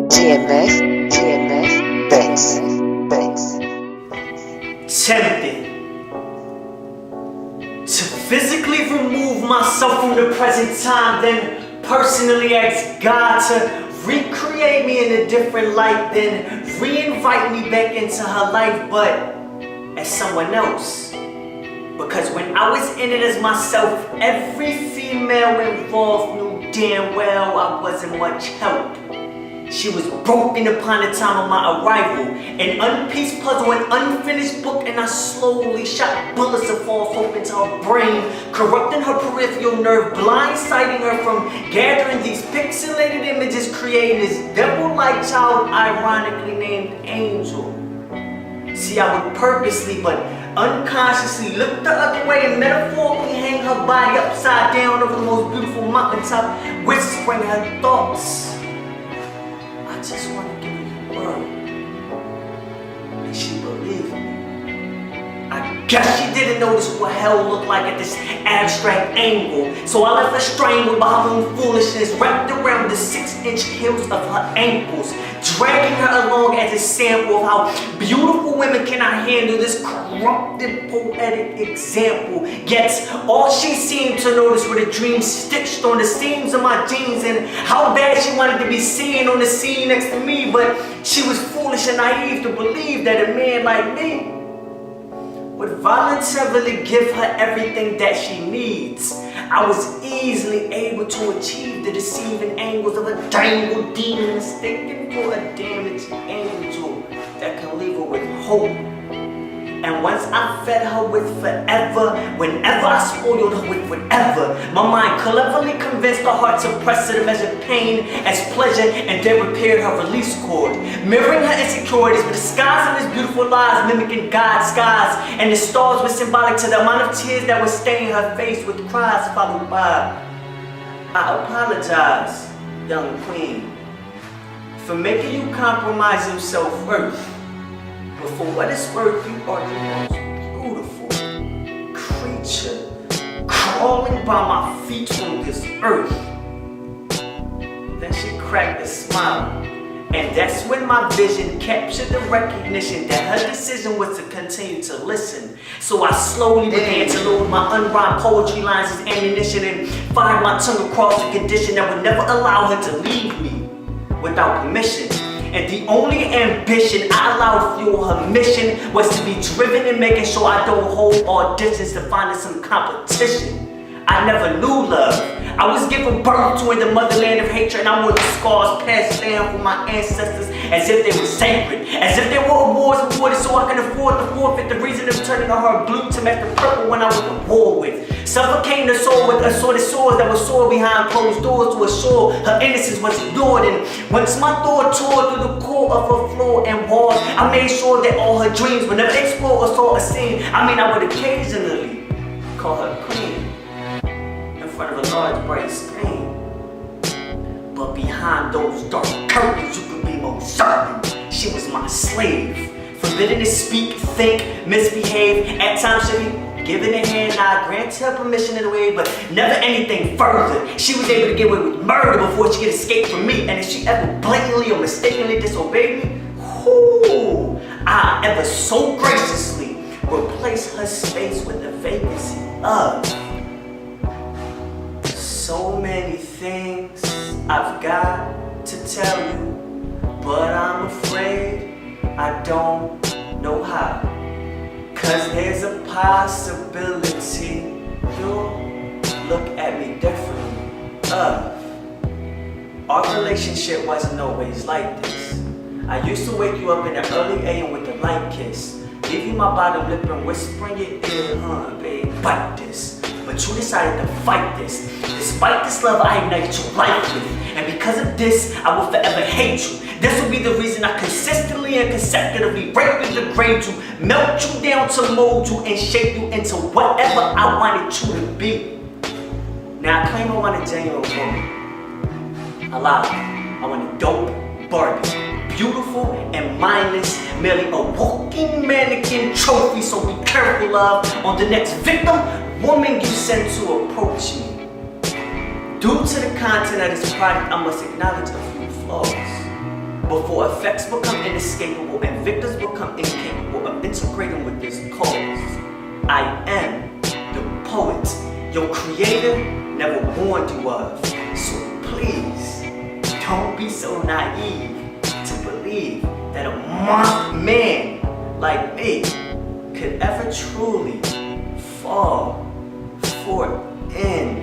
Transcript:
Tempted to physically remove myself from the present time, then personally ask God to recreate me in a different light, then re-invite me back into her life, but as someone else. Because when I was in it as myself, every female involved knew damn well I wasn't much help. She was broken upon the time of my arrival, an unpieced puzzle, an unfinished book, and I slowly shot bullets of false hope into her brain, corrupting her peripheral nerve, blindsiding her from gathering these pixelated images, creating this devil-like child ironically named Angel. See, I would purposely but unconsciously look the other way and metaphorically hang her body upside down over the most beautiful mountaintop, whispering her thoughts. I just want to give you the word. And she believed me. I guess she didn't notice what hell looked like at this abstract angle. So I left her strangled by her own foolishness, wrapped around the 6-inch heels of her ankles, dragging her along as a sample of how beautiful women cannot handle this corrupted poetic example. Yet all she seemed to notice were the dreams stitched on the seams of my jeans and how bad she wanted to be seen on the scene next to me. But she was foolish and naive to believe that a man like me would voluntarily give her everything that she needs. I was easily able to achieve the deceiving angles of a dangled demon mistaken for a damaged angel that can leave her with hope. And once I fed her with forever, whenever I spoiled her with whatever, my mind cleverly convinced her heart to press her to measure pain as pleasure and then repaired her release cord, mirroring her insecurities with the skies of this beautiful lies, mimicking God's skies, and the stars were symbolic to the amount of tears that would stain her face with cries followed by, I apologize, young queen, for making you compromise your self-worth. But for what it's worth, you are the most beautiful creature crawling by my feet on this earth. Then she cracked a smile, and that's when my vision captured the recognition that her decision was to continue to listen. So I slowly began to load my unrhymed poetry lines as ammunition and fired my tongue across the condition that would never allow her to leave me without permission. And the only ambition I allowed fuel her mission was to be driven in making sure I don't hold auditions to finding some competition. I never knew love. I was given birth to in the motherland of hatred, and I wore the scars passed down from my ancestors as if they were sacred, as if they were awards awarded so I can afford to forfeit the reason of turning her blue to match the purple when I was at war with. Suffocating the soul with assorted swords that were sore behind closed doors to assure her innocence was ignored. And once my thought tore through the core of her floor and walls, I made sure that all her dreams were never explored or saw a scene. I would occasionally call her queen in front of a large bright screen. But behind those dark curtains, you could be most certain she was my slave, forbidden to speak, think, misbehave. At times she'd be given a hand, I granted her permission in a way, but never anything further. She was able to get away with murder before she could escape from me, and if she ever blatantly or mistakenly disobeyed me, I ever so graciously replaced her space with the vacancy of. So many things I've got to tell you, but I'm afraid I don't know how. 'Cause there's a possibility you'll look at me differently. Our relationship wasn't always like this. I used to wake you up in the early AM with a light kiss, give you my bottom lip and whisper in your ear, babe, bite this. But you decided to fight this. Despite this love I ignite your life with, and because of this, I will forever hate you. This will be the reason I consistently and consecutively break through the grave to melt you down, to mold you and shape you into whatever I wanted you to be. Now I claim I want a genuine woman. A lie. I want a dope Barbie. Beautiful and mindless, merely a walking mannequin trophy, so be careful of on the next victim, woman you send to approach me. Due to the content of this product, I must acknowledge a few flaws. before effects become inescapable and victors become incapable of integrating with this cause. I am the poet your creator never warned you of. So please, don't be so naive to believe that a man like me could ever truly fall for in